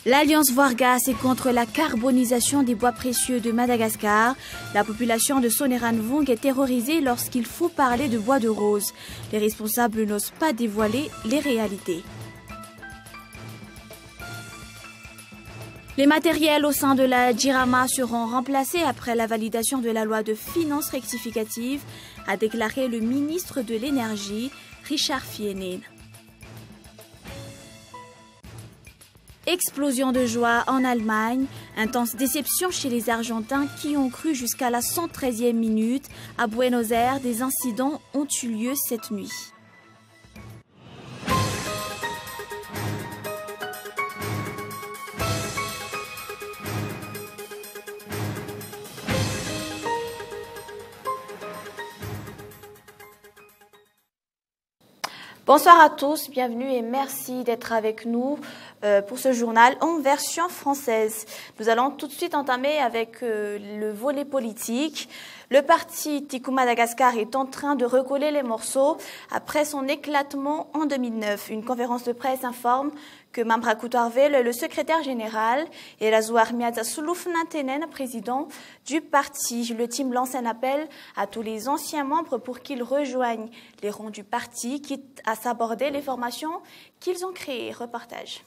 L'Alliance Vargas est contre la carbonisation des bois précieux de Madagascar. La population de Soneranvong est terrorisée lorsqu'il faut parler de bois de rose. Les responsables n'osent pas dévoiler les réalités. Les matériels au sein de la Jirama seront remplacés après la validation de la loi de finances rectificative, a déclaré le ministre de l'Énergie, Richard Fienen. Explosion de joie en Allemagne, intense déception chez les Argentins qui ont cru jusqu'à la 113e minute. À Buenos Aires, des incidents ont eu lieu cette nuit. Bonsoir à tous, bienvenue et merci d'être avec nous pour ce journal en version française. Nous allons tout de suite entamer avec le volet politique. Le parti Tikkun Madagascar est en train de recoller les morceaux après son éclatement en 2009. Une conférence de presse informe que Mamrakout Arvel, le secrétaire général, et Razouar Miadza Sulufnantenen, président du parti. Le team lance un appel à tous les anciens membres pour qu'ils rejoignent les rangs du parti, quitte à s'aborder les formations qu'ils ont créées. Reportage.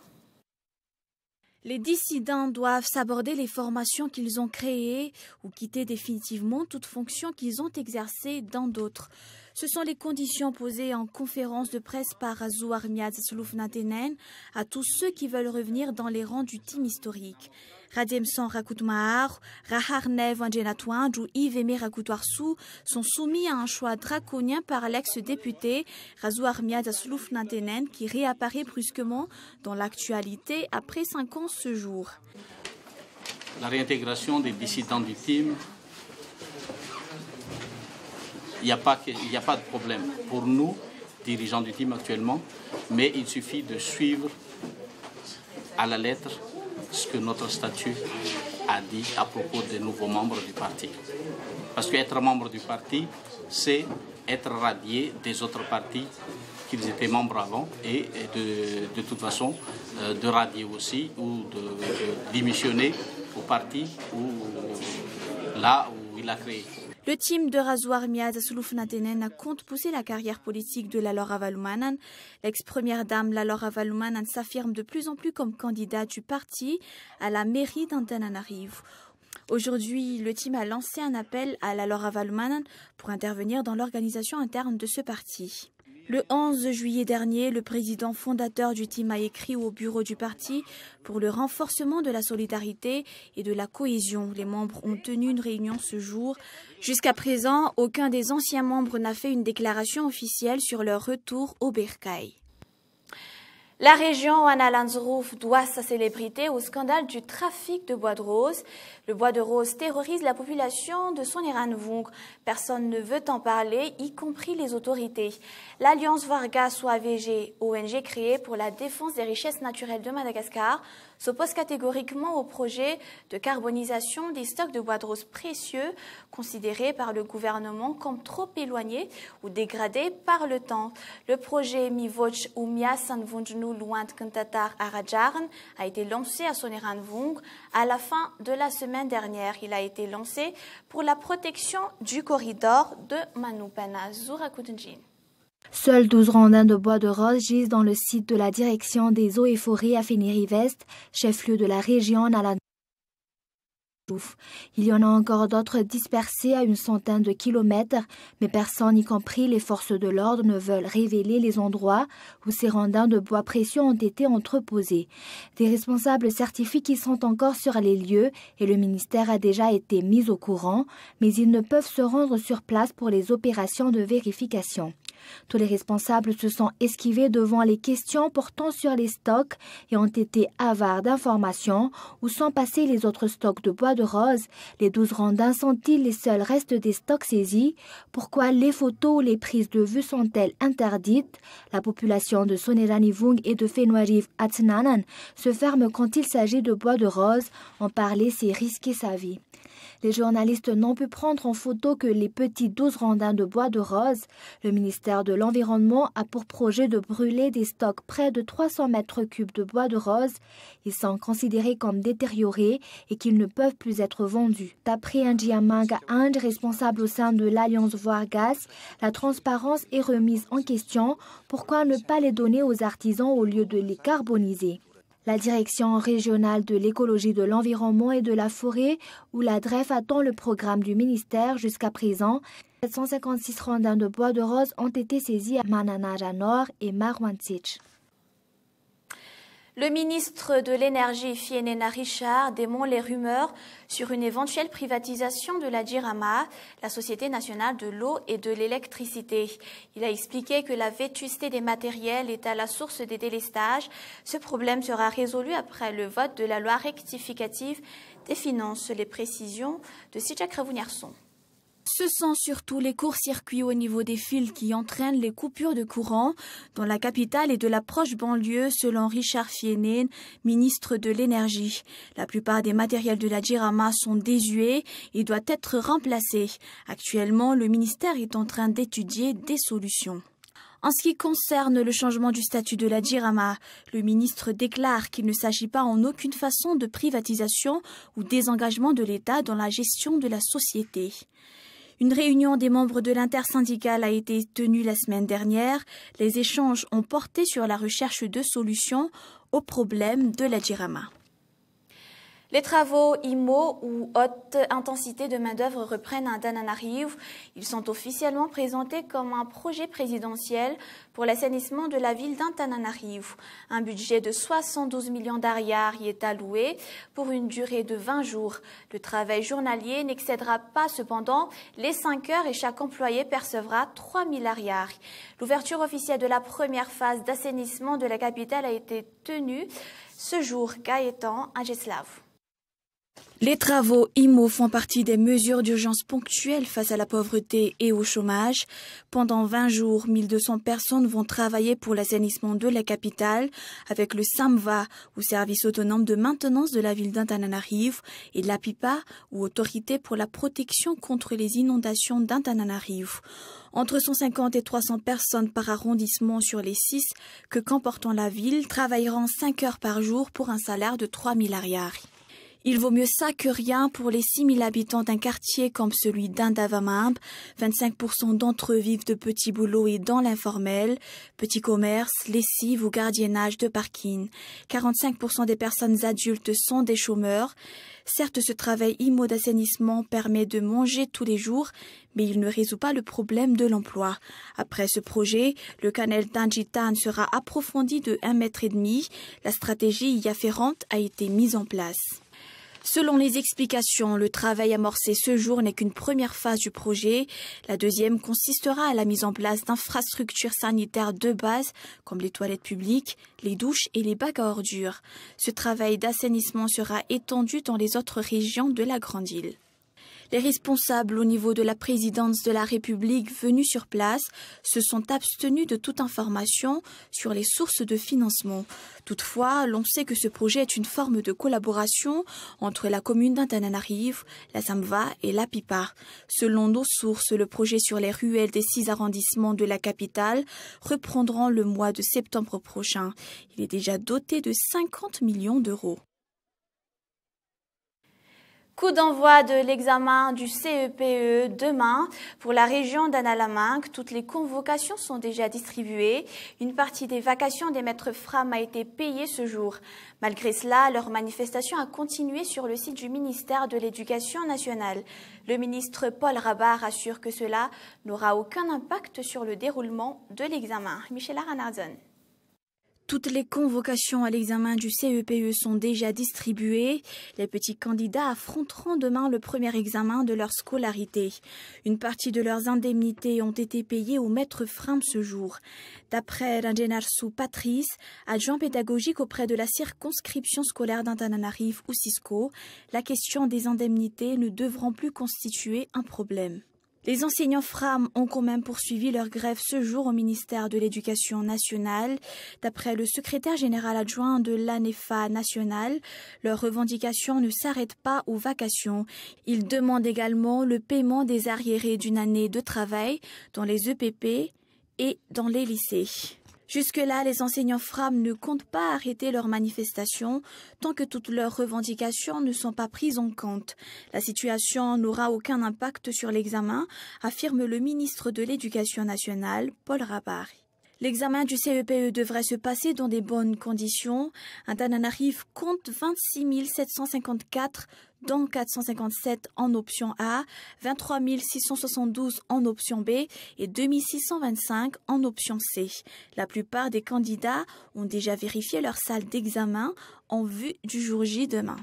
Les dissidents doivent s'aborder les formations qu'ils ont créées ou quitter définitivement toute fonction qu'ils ont exercée dans d'autres. Ce sont les conditions posées en conférence de presse par Razouar Miadza Sulufnantenen à tous ceux qui veulent revenir dans les rangs du team historique. Radiemsan Rakutmahar, Raharnev Wanjenatouan ou Yves Aimé Rakutouarsou sont soumis à un choix draconien par l'ex-député Razouar Miadza Sulufnantenen qui réapparaît brusquement dans l'actualité après 5 ans ce jour. La réintégration des dissidents du team, il n'y a pas de problème pour nous, dirigeants du team actuellement, mais il suffit de suivre à la lettre ce que notre statut a dit à propos des nouveaux membres du parti. Parce qu'être membre du parti, c'est être radié des autres partis qu'ils étaient membres avant et de toute façon de radier aussi ou de démissionner au parti là où il a créé. Le team de Razouar Miadza Sulufnantenen compte pousser la carrière politique de Lalor Avaloumanan. L'ex-première dame Lalor Avaloumanan s'affirme de plus en plus comme candidate du parti à la mairie d'Antananarivo. Aujourd'hui, le team a lancé un appel à Lalor Avaloumanan pour intervenir dans l'organisation interne de ce parti. Le 11 juillet dernier, le président fondateur du team a écrit au bureau du parti pour le renforcement de la solidarité et de la cohésion. Les membres ont tenu une réunion ce jour. Jusqu'à présent, aucun des anciens membres n'a fait une déclaration officielle sur leur retour au Bercail. La région Analanzrouf doit sa célébrité au scandale du trafic de bois de rose. Le bois de rose terrorise la population de Soneranvong. Personne ne veut en parler, y compris les autorités. L'Alliance Vargas ou AVG, ONG créée pour la défense des richesses naturelles de Madagascar, s'oppose catégoriquement au projet de carbonisation des stocks de bois de rose précieux, considérés par le gouvernement comme trop éloignés ou dégradés par le temps. Le projet Mivoch ou Miasanvunjnu Luant Kantatar Arajarn a été lancé à Soneranvong à la fin de la semaine dernière. Il a été lancé pour la protection du corridor de Manupana Zurakutunjin. Seuls 12 rondins de bois de rose gisent dans le site de la direction des eaux et forêts à Fénérivest, chef-lieu de la région Nalan. Il y en a encore d'autres dispersés à une centaine de kilomètres, mais personne, y compris les forces de l'ordre, ne veulent révéler les endroits où ces rondins de bois précieux ont été entreposés. Des responsables certifient qu'ils sont encore sur les lieux et le ministère a déjà été mis au courant, mais ils ne peuvent se rendre sur place pour les opérations de vérification. Tous les responsables se sont esquivés devant les questions portant sur les stocks et ont été avares d'informations. Où sont passés les autres stocks de bois de rose? Les 12 rondins sont-ils les seuls restes des stocks saisis? Pourquoi les photos ou les prises de vue sont-elles interdites? La population de Soneranivong et de Fenouariv Atsnanan se ferme quand il s'agit de bois de rose. En parler, c'est risquer sa vie. Les journalistes n'ont pu prendre en photo que les petits 12 rondins de bois de rose. Le ministère de l'Environnement a pour projet de brûler des stocks près de 300 mètres cubes de bois de rose. Ils sont considérés comme détériorés et qu'ils ne peuvent plus être vendus. D'après Ndjiamang Ange, responsable au sein de l'Alliance Voirgas, la transparence est remise en question. Pourquoi ne pas les donner aux artisans au lieu de les carboniser? La direction régionale de l'écologie de l'environnement et de la forêt, où la DREF attend le programme du ministère jusqu'à présent. 756 rondins de bois de rose ont été saisis à Mananara Nord et Marwantsich. Le ministre de l'Énergie, Fienena Richard, dément les rumeurs sur une éventuelle privatisation de la JIRAMA, la Société nationale de l'eau et de l'électricité. Il a expliqué que la vétusté des matériels est à la source des délestages. Ce problème sera résolu après le vote de la loi rectificative des finances. Les précisions de Sidjak Ravuniarson. Ce sont surtout les courts-circuits au niveau des fils qui entraînent les coupures de courant dans la capitale et de la proche banlieue, selon Richard Fienen, ministre de l'Énergie. La plupart des matériels de la JIRAMA sont désuets et doivent être remplacés. Actuellement, le ministère est en train d'étudier des solutions. En ce qui concerne le changement du statut de la JIRAMA, le ministre déclare qu'il ne s'agit pas en aucune façon de privatisation ou désengagement de l'État dans la gestion de la société. Une réunion des membres de l'intersyndicale a été tenue la semaine dernière. Les échanges ont porté sur la recherche de solutions aux problèmes de la JIRAMA. Les travaux IMO ou haute intensité de main-d'œuvre reprennent à Antananarivo. Ils sont officiellement présentés comme un projet présidentiel pour l'assainissement de la ville d'Antananarivo. Un budget de 72 millions d'ariars y est alloué pour une durée de 20 jours. Le travail journalier n'excédera pas cependant les 5 heures et chaque employé percevra 3 000 ariars. L'ouverture officielle de la première phase d'assainissement de la capitale a été tenue ce jour. Gaëtan Ageslav. Les travaux IMO font partie des mesures d'urgence ponctuelles face à la pauvreté et au chômage. Pendant 20 jours, 1200 personnes vont travailler pour l'assainissement de la capitale avec le SAMVA, ou service autonome de maintenance de la ville d'Antananarivo, et l'APIPA, ou autorité pour la protection contre les inondations d'Antananarivo. Entre 150 et 300 personnes par arrondissement sur les 6 que comportant la ville travailleront 5 heures par jour pour un salaire de 3 000 ariars. Il vaut mieux ça que rien pour les 6 000 habitants d'un quartier comme celui d'Indavamamb. 25% d'entre eux vivent de petits boulots et dans l'informel, petits commerces, lessive ou gardiennage de parking. 45% des personnes adultes sont des chômeurs. Certes, ce travail IMO d'assainissement permet de manger tous les jours, mais il ne résout pas le problème de l'emploi. Après ce projet, le canal d'Anjitan sera approfondi de 1,5 mètre. La stratégie y afférente a été mise en place. Selon les explications, le travail amorcé ce jour n'est qu'une première phase du projet. La deuxième consistera à la mise en place d'infrastructures sanitaires de base, comme les toilettes publiques, les douches et les bacs à ordures. Ce travail d'assainissement sera étendu dans les autres régions de la Grande Île. Les responsables au niveau de la présidence de la République venus sur place se sont abstenus de toute information sur les sources de financement. Toutefois, l'on sait que ce projet est une forme de collaboration entre la commune d'Antananarivo, la SAMVA et l'APIPA. Selon nos sources, le projet sur les ruelles des 6 arrondissements de la capitale reprendra le mois de septembre prochain. Il est déjà doté de 50 millions d'euros. Coup d'envoi de l'examen du CEPE demain pour la région d'Analamanque. Toutes les convocations sont déjà distribuées. Une partie des vacations des maîtres FRAM a été payée ce jour. Malgré cela, leur manifestation a continué sur le site du ministère de l'Éducation nationale. Le ministre Paul Rabat assure que cela n'aura aucun impact sur le déroulement de l'examen. Michela Ranardzon. Toutes les convocations à l'examen du CEPE sont déjà distribuées. Les petits candidats affronteront demain le premier examen de leur scolarité. Une partie de leurs indemnités ont été payées aux maîtres FRAM ce jour. D'après Rangenarsou Patrice, adjoint pédagogique auprès de la circonscription scolaire d'Antananarivo ou Cisco, la question des indemnités ne devront plus constituer un problème. Les enseignants FRAM ont quand même poursuivi leur grève ce jour au ministère de l'Éducation nationale. D'après le secrétaire général adjoint de l'ANEFA nationale, leurs revendications ne s'arrêtent pas aux vacations. Ils demandent également le paiement des arriérés d'une année de travail dans les EPP et dans les lycées. Jusque-là, les enseignants FRAM ne comptent pas arrêter leurs manifestations tant que toutes leurs revendications ne sont pas prises en compte. La situation n'aura aucun impact sur l'examen, affirme le ministre de l'Éducation nationale, Paul Rabari. L'examen du CEPE devrait se passer dans des bonnes conditions. Antananarive compte 26 754, dont 457 en option A, 23 672 en option B et 2625 en option C. La plupart des candidats ont déjà vérifié leur salle d'examen en vue du jour J demain.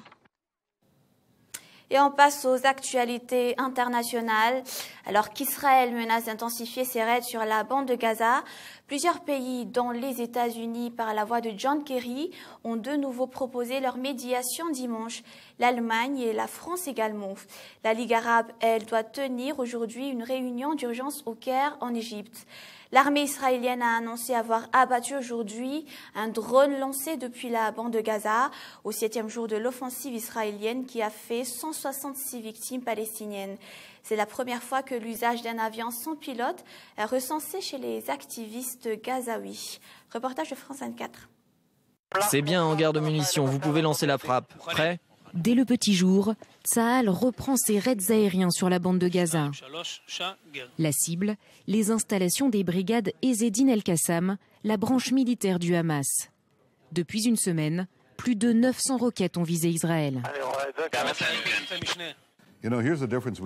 Et on passe aux actualités internationales. Alors qu'Israël menace d'intensifier ses raids sur la bande de Gaza, plusieurs pays, dont les États-Unis par la voix de John Kerry, ont de nouveau proposé leur médiation dimanche. L'Allemagne et la France également. La Ligue arabe, elle, doit tenir aujourd'hui une réunion d'urgence au Caire, en Égypte. L'armée israélienne a annoncé avoir abattu aujourd'hui un drone lancé depuis la bande de Gaza au 7e jour de l'offensive israélienne qui a fait 166 victimes palestiniennes. C'est la première fois que l'usage d'un avion sans pilote est recensé chez les activistes gazaouis. Reportage de France 24. C'est bien, hangar de munitions, vous pouvez lancer la frappe. Prêt ? Dès le petit jour, Tsahal reprend ses raids aériens sur la bande de Gaza. La cible, les installations des brigades Ezzedine El-Qassam, la branche militaire du Hamas. Depuis une semaine, plus de 900 roquettes ont visé Israël.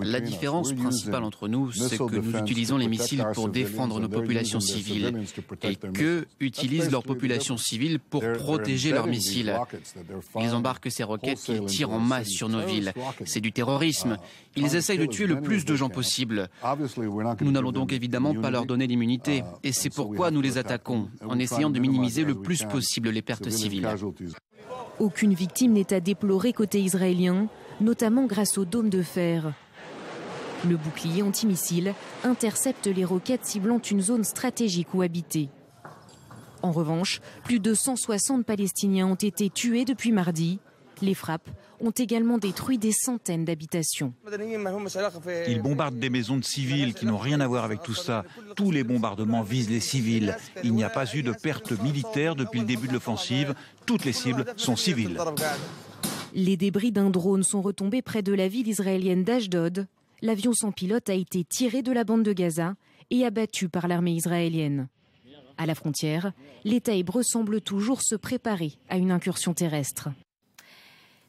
La différence principale entre nous, c'est que nous utilisons les missiles pour défendre nos populations civiles et qu'eux utilisent leurs populations civiles pour protéger leurs missiles. Ils embarquent ces roquettes qu'ils tirent en masse sur nos villes. C'est du terrorisme. Ils essayent de tuer le plus de gens possible. Nous n'allons donc évidemment pas leur donner l'immunité et c'est pourquoi nous les attaquons, en essayant de minimiser le plus possible les pertes civiles. Aucune victime n'est à déplorer côté israélien, notamment grâce au dôme de fer. Le bouclier antimissile intercepte les roquettes ciblant une zone stratégique ou habitée. En revanche, plus de 160 Palestiniens ont été tués depuis mardi. Les frappes ont également détruit des centaines d'habitations. Ils bombardent des maisons de civils qui n'ont rien à voir avec tout ça. Tous les bombardements visent les civils. Il n'y a pas eu de pertes militaires depuis le début de l'offensive. Toutes les cibles sont civiles. Les débris d'un drone sont retombés près de la ville israélienne d'Ashdod. L'avion sans pilote a été tiré de la bande de Gaza et abattu par l'armée israélienne. À la frontière, l'État hébreu semble toujours se préparer à une incursion terrestre.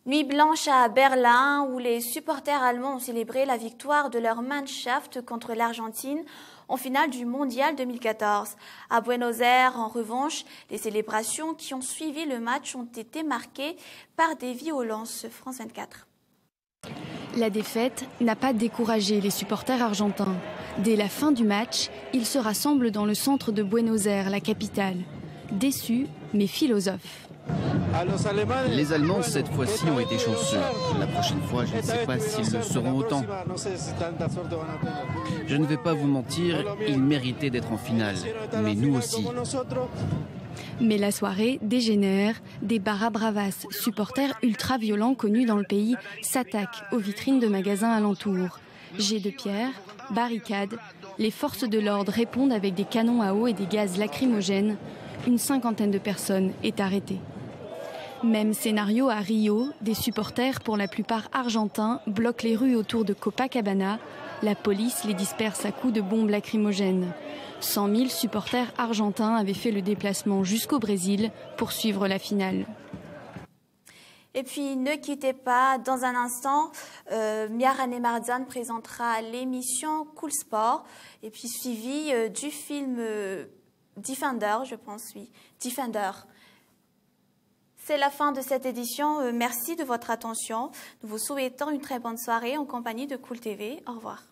Nuit blanche à Berlin, où les supporters allemands ont célébré la victoire de leur Mannschaft contre l'Argentine en finale du Mondial 2014. À Buenos Aires, en revanche, les célébrations qui ont suivi le match ont été marquées par des violences. France 24. La défaite n'a pas découragé les supporters argentins. Dès la fin du match, ils se rassemblent dans le centre de Buenos Aires, la capitale. Déçus, mais philosophes. Les Allemands, cette fois-ci, ont été chanceux. La prochaine fois, je ne sais pas s'ils le seront autant. Je ne vais pas vous mentir, ils méritaient d'être en finale. Mais nous aussi. Mais la soirée dégénère. Des Barra Bravas, supporters ultra-violents connus dans le pays, s'attaquent aux vitrines de magasins alentours. Jets de pierre, barricades. Les forces de l'ordre répondent avec des canons à eau et des gaz lacrymogènes. Une cinquantaine de personnes est arrêtée. Même scénario à Rio, des supporters, pour la plupart argentins, bloquent les rues autour de Copacabana. La police les disperse à coups de bombes lacrymogènes. 100 000 supporters argentins avaient fait le déplacement jusqu'au Brésil pour suivre la finale. Et puis, ne quittez pas, dans un instant, Miarane Marzan présentera l'émission Cool Sport, et puis suivi du film Defender, je pense, oui, Defender. C'est la fin de cette édition. Merci de votre attention. Nous vous souhaitons une très bonne soirée en compagnie de Cool TV. Au revoir.